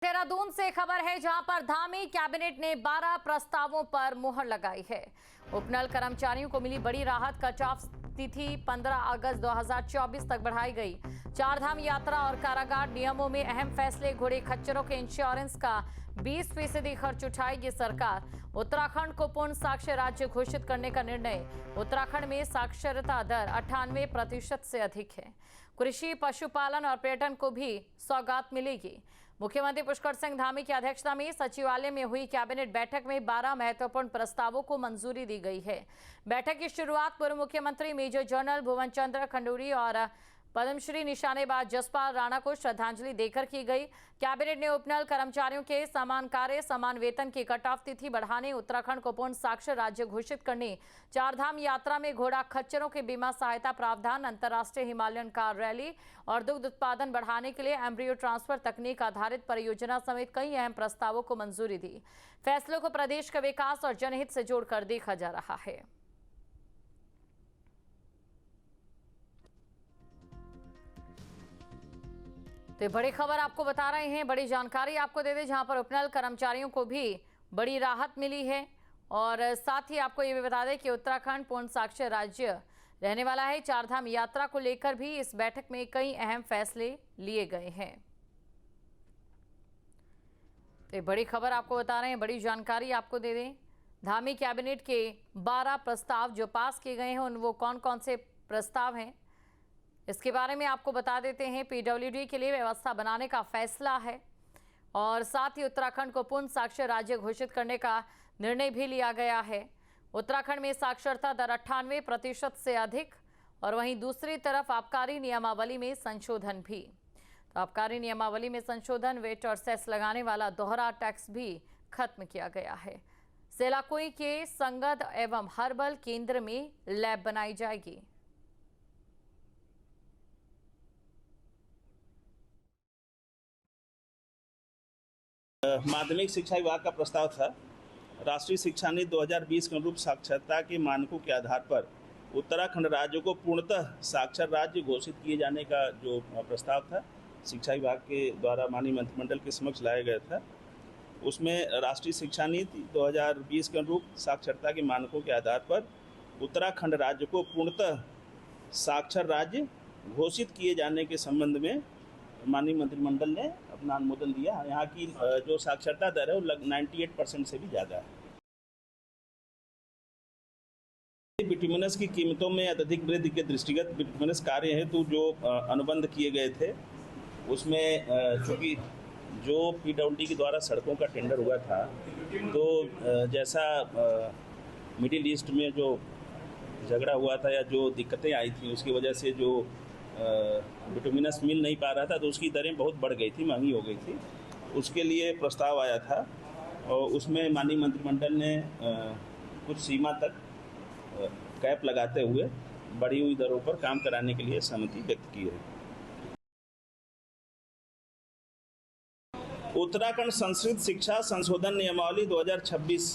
देहरादून से खबर है जहां पर धामी कैबिनेट ने 12 प्रस्तावों पर मुहर लगाई है। उपनल कर्मचारियों को मिली बड़ी राहत। कट ऑफ तिथि 15 अगस्त 2024 तक बढ़ाई गई। चारधाम यात्रा और कारागार नियमों में अहम फैसले। घोड़े खच्चरों के इंश्योरेंस का 20% खर्च उठाएगी सरकार। उत्तराखंड को पूर्ण साक्षर राज्य घोषित करने का निर्णय। उत्तराखंड में साक्षरता दर 98% से अधिक है। कृषि, पशुपालन और पर्यटन को भी सौगात मिलेगी। मुख्यमंत्री पुष्कर सिंह धामी की अध्यक्षता में सचिवालय में हुई कैबिनेट बैठक में 12 महत्वपूर्ण प्रस्तावों को मंजूरी दी गई है। बैठक की शुरुआत पूर्व मुख्यमंत्री मेजर जनरल भुवन चंद्र खंडूरी और पद्मश्री निशानेबाज जसपाल राणा को श्रद्धांजलि देकर की गई। कैबिनेट ने उपनल कर्मचारियों के समान कार्य समान वेतन की कट ऑफ तिथि बढ़ाने, उत्तराखंड को पूर्ण साक्षर राज्य घोषित करने, चारधाम यात्रा में घोड़ा खच्चरों के बीमा सहायता प्रावधान, अंतर्राष्ट्रीय हिमालयन कार रैली और दुग्ध उत्पादन बढ़ाने के लिए एम्ब्रियो ट्रांसफर तकनीक आधारित परियोजना समेत कई अहम प्रस्तावों को मंजूरी दी। फैसलों को प्रदेश का विकास और जनहित से जोड़कर देखा जा रहा है। तो बड़ी खबर आपको बता रहे हैं, बड़ी जानकारी आपको दे दें, जहां पर उपनल कर्मचारियों को भी बड़ी राहत मिली है। और साथ ही आपको ये भी बता दें कि उत्तराखंड पूर्ण साक्षर राज्य रहने वाला है। चारधाम यात्रा को लेकर भी इस बैठक में कई अहम फैसले लिए गए हैं। तो बड़ी खबर आपको बता रहे हैं, बड़ी जानकारी आपको दे दें। धामी कैबिनेट के 12 प्रस्ताव जो पास किए गए हैं, उन वो कौन कौन से प्रस्ताव हैं इसके बारे में आपको बता देते हैं। पीडब्ल्यूडी के लिए व्यवस्था बनाने का फैसला है और साथ ही उत्तराखंड को पूर्ण साक्षर राज्य घोषित करने का निर्णय भी लिया गया है। उत्तराखंड में साक्षरता दर 98% से अधिक और वहीं दूसरी तरफ आबकारी नियमावली में संशोधन भी। तो आबकारी नियमावली में संशोधन, वेट और सेस लगाने वाला दोहरा टैक्स भी खत्म किया गया है। सेलाकुई के संगद एवं हर्बल केंद्र में लैब बनाई जाएगी। माध्यमिक शिक्षा विभाग का प्रस्ताव था। राष्ट्रीय शिक्षा नीति 2020 के अनुरूप साक्षरता के मानकों के आधार पर उत्तराखंड राज्य को पूर्णतः साक्षर राज्य घोषित किए जाने का जो प्रस्ताव था, शिक्षा विभाग के द्वारा माननीय मंत्रिमंडल के समक्ष लाया गया था। उसमें राष्ट्रीय शिक्षा नीति 2020 के अनुरूप साक्षरता के मानकों के आधार पर उत्तराखंड राज्य को पूर्णतः साक्षर राज्य घोषित किए जाने के संबंध में माननीय मंत्रिमंडल ने अपना अनुमोदन दिया। यहाँ की जो साक्षरता दर है वो 98% से भी ज़्यादा है। बिटुमिनस की कीमतों में अत्यधिक वृद्धि के दृष्टिगत बिटुमिनस कार्य हेतु जो अनुबंध किए गए थे, उसमें चूँकि जो पीडब्ल्यूडी के द्वारा सड़कों का टेंडर हुआ था, तो जैसा मिडिल ईस्ट में जो झगड़ा हुआ था या जो दिक्कतें आई थी, उसकी वजह से जो बिटुमिनस मिल नहीं पा रहा था, तो उसकी दरें बहुत बढ़ गई थी, महंगी हो गई थी। उसके लिए प्रस्ताव आया था और उसमें माननीय मंत्रिमंडल ने कुछ सीमा तक कैप लगाते हुए बढ़ी हुई दरों पर काम कराने के लिए सहमति व्यक्त की है। उत्तराखंड संस्कृत शिक्षा संशोधन नियमावली 2026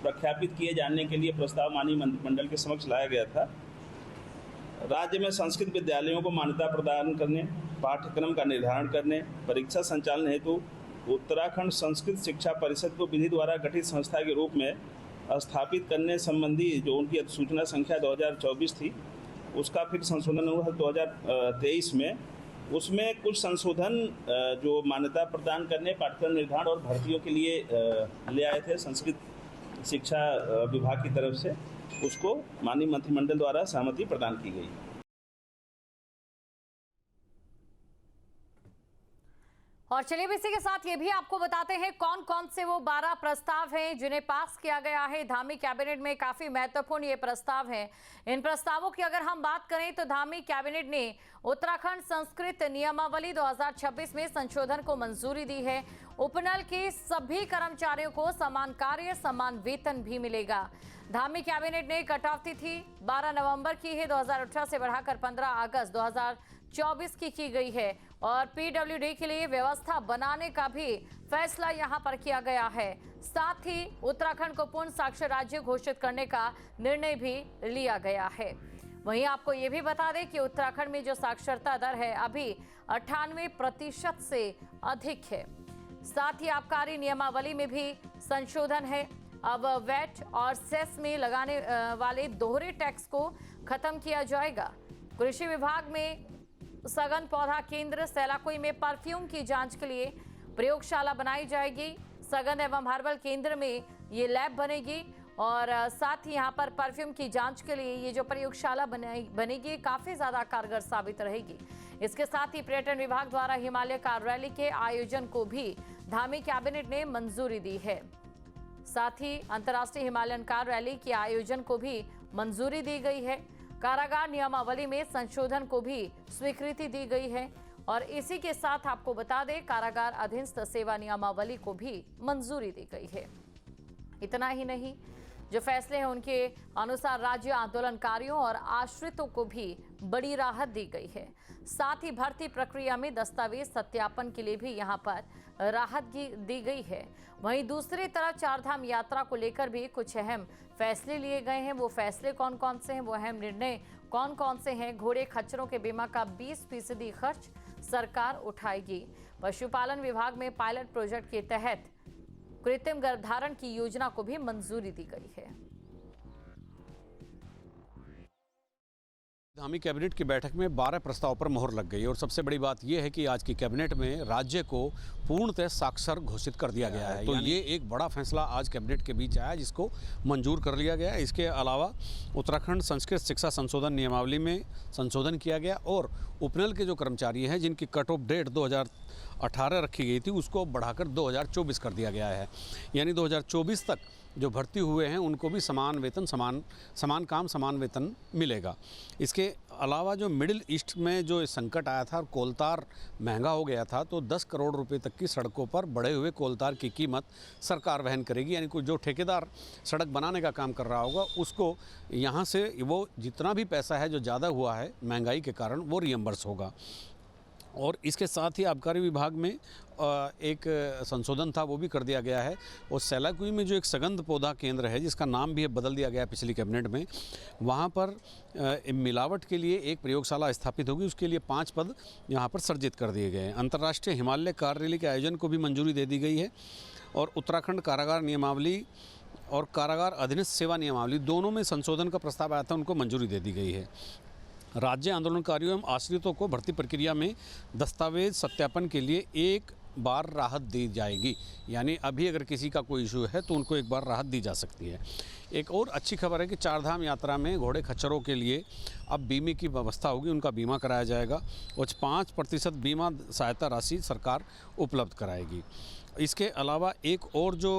प्रख्यापित किए जाने के लिए प्रस्ताव माननीय मंत्रिमंडल के समक्ष लाया गया था। राज्य में संस्कृत विद्यालयों को मान्यता प्रदान करने, पाठ्यक्रम का निर्धारण करने, परीक्षा संचालन हेतु उत्तराखंड संस्कृत शिक्षा परिषद को विधि द्वारा गठित संस्था के रूप में स्थापित करने संबंधी जो उनकी अधिसूचना संख्या 2024 थी, उसका फिर संशोधन हुआ 2023 में। उसमें कुछ संशोधन जो मान्यता प्रदान करने, पाठ्यक्रम निर्धारण और भर्तियों के लिए ले आए थे संस्कृत शिक्षा विभाग की तरफ से, उसको माननीय मंत्रिमंडल द्वारा सहमति प्रदान की गई। और चलिए इसी के साथ ये भी आपको बताते हैं कौन कौन से वो 12 प्रस्ताव हैं जिन्हें पास किया गया है। धामी कैबिनेट में काफी महत्वपूर्ण ये प्रस्ताव हैं। इन प्रस्तावों की अगर हम बात करें तो धामी कैबिनेट ने उत्तराखंड संस्कृत नियमावली 2026 में संशोधन को मंजूरी दी है। उपनल के सभी कर्मचारियों को समान कार्य समान वेतन भी मिलेगा। धामी कैबिनेट ने कट ऑफ तिथि 12 नवंबर की है 2018 से बढ़ाकर 15 अगस्त 2024 की गई है और पीडब्ल्यूडी के लिए व्यवस्था बनाने का भी फैसला यहां पर किया गया है। साथ ही उत्तराखंड को पूर्ण साक्षर राज्य घोषित करने का निर्णय भी लिया गया है। वहीं आपको ये भी बता दें कि उत्तराखंड में जो साक्षरता दर है अभी 98% से अधिक है। साथ ही आबकारी नियमावली में भी संशोधन है। अब वैट और सेस में लगाने वाले दोहरे टैक्स को खत्म किया जाएगा। कृषि विभाग में सघन पौधा केंद्र, सैलाकुई में परफ्यूम की जांच के लिए प्रयोगशाला बनाई जाएगी। सघन एवं हर्बल केंद्र में ये लैब बनेगी और साथ ही यहाँ पर परफ्यूम की जांच के लिए ये जो प्रयोगशाला बनेगी काफी ज्यादा कारगर साबित रहेगी। इसके साथ ही पर्यटन विभाग द्वारा हिमालय कार रैली के आयोजन को भी धामी कैबिनेट ने मंजूरी दी है। साथ ही अंतर्राष्ट्रीय हिमालयन कार रैली के आयोजन को भी मंजूरी दी गई है। कारागार नियमावली में संशोधन को भी स्वीकृति दी गई है और इसी के साथ आपको बता दें कारागार अधीनस्थ सेवा नियमावली को भी मंजूरी दी गई है। इतना ही नहीं, जो फैसले हैं उनके अनुसार राज्य आंदोलनकारियों और आश्रितों को भी बड़ी राहत दी गई है। साथ ही भर्ती प्रक्रिया में दस्तावेज सत्यापन के लिए भी यहां पर राहत दी गई है। वहीं दूसरी तरफ चारधाम यात्रा को लेकर भी कुछ अहम फैसले लिए गए हैं। वो फैसले कौन कौन से हैं, वो अहम निर्णय कौन कौन से हैं? घोड़े खच्चरों के बीमा का 20% खर्च सरकार उठाएगी। पशुपालन विभाग में पायलट प्रोजेक्ट के तहत कृत्रिम गर्भधारण की योजना को भी मंजूरी दी गई है। धामी कैबिनेट की बैठक में 12 प्रस्ताव पर मोहर लग गई और सबसे बड़ी बात यह है कि आज की कैबिनेट में राज्य को पूर्णतः साक्षर घोषित कर दिया गया है। तो ये एक बड़ा फैसला आज कैबिनेट के बीच आया जिसको मंजूर कर लिया गया। इसके अलावा उत्तराखंड संस्कृत शिक्षा संशोधन नियमावली में संशोधन किया गया और उपनल के जो कर्मचारी हैं जिनकी कट ऑफ डेट 2018 रखी गई थी उसको बढ़ाकर 2024 कर दिया गया है। यानी 2024 तक जो भर्ती हुए हैं उनको भी समान वेतन, समान काम समान वेतन मिलेगा। इसके अलावा जो मिडिल ईस्ट में जो संकट आया था और कोलतार महंगा हो गया था तो 10 करोड़ रुपए तक की सड़कों पर बढ़े हुए कोलतार की कीमत सरकार वहन करेगी। यानी जो ठेकेदार सड़क बनाने का काम कर रहा होगा उसको यहाँ से वो जितना भी पैसा है जो ज़्यादा हुआ है महंगाई के कारण वो रियम्बर्स होगा। और इसके साथ ही आबकारी विभाग में एक संशोधन था वो भी कर दिया गया है। और सैलाकुई में जो एक सघन पौधा केंद्र है जिसका नाम भी बदल दिया गया पिछली कैबिनेट में, वहाँ पर मिलावट के लिए एक प्रयोगशाला स्थापित होगी। उसके लिए 5 पद यहाँ पर सृजित कर दिए गए हैं। अंतर्राष्ट्रीय हिमालय कार रैली के आयोजन को भी मंजूरी दे दी गई है। और उत्तराखंड कारागार नियमावली और कारागार अधीनस्थ सेवा नियमावली दोनों में संशोधन का प्रस्ताव आया था, उनको मंजूरी दे दी गई है। राज्य आंदोलनकारियों एवं आश्रितों को भर्ती प्रक्रिया में दस्तावेज सत्यापन के लिए एक बार राहत दी जाएगी। यानी अभी अगर किसी का कोई इशू है तो उनको एक बार राहत दी जा सकती है। एक और अच्छी खबर है कि चारधाम यात्रा में घोड़े खच्चरों के लिए अब बीमे की व्यवस्था होगी, उनका बीमा कराया जाएगा और 5% बीमा सहायता राशि सरकार उपलब्ध कराएगी। इसके अलावा एक और जो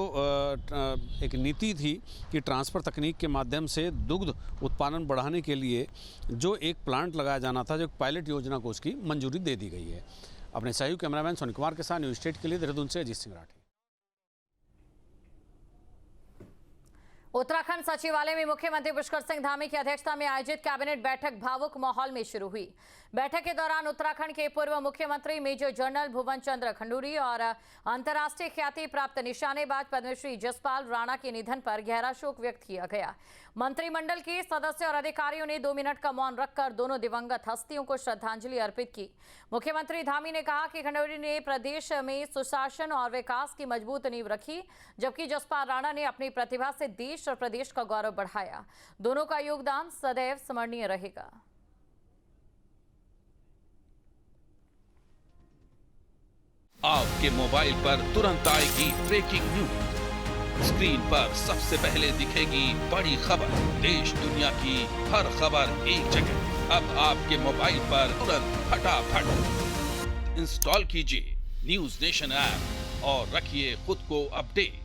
एक नीति थी कि ट्रांसफ़र तकनीक के माध्यम से दुग्ध उत्पादन बढ़ाने के लिए जो एक प्लांट लगाया जाना था, जो पायलट योजना को उसकी मंजूरी दे दी गई है। अपने सहयोगी कैमरामैन सोनी कुमार के साथ न्यूज़ स्टेट के लिए देहरादून से अजीत सिंह राठी। उत्तराखंड सचिवालय में मुख्यमंत्री पुष्कर सिंह धामी की अध्यक्षता में आयोजित कैबिनेट बैठक भावुक माहौल में शुरू हुई। बैठक के दौरान उत्तराखंड के पूर्व मुख्यमंत्री मेजर जनरल भुवन चंद्र खंडूरी और अंतर्राष्ट्रीय ख्याति प्राप्त निशानेबाज पद्मश्री जसपाल राणा के निधन पर गहरा शोक व्यक्त किया गया। मंत्रिमंडल के सदस्य और अधिकारियों ने 2 मिनट का मौन रखकर दोनों दिवंगत हस्तियों को श्रद्धांजलि अर्पित की। मुख्यमंत्री धामी ने कहा कि खंडूरी ने प्रदेश में सुशासन और विकास की मजबूत नींव रखी, जबकि जसपाल राणा ने अपनी प्रतिभा से देश और प्रदेश का गौरव बढ़ाया। दोनों का योगदान सदैव स्मरणीय रहेगा। आपके मोबाइल पर तुरंत आएगी ब्रेकिंग न्यूज। स्क्रीन पर सबसे पहले दिखेगी बड़ी खबर। देश दुनिया की हर खबर एक जगह। अब आपके मोबाइल पर तुरंत फटाफट इंस्टॉल कीजिए न्यूज नेशन ऐप और रखिए खुद को अपडेट।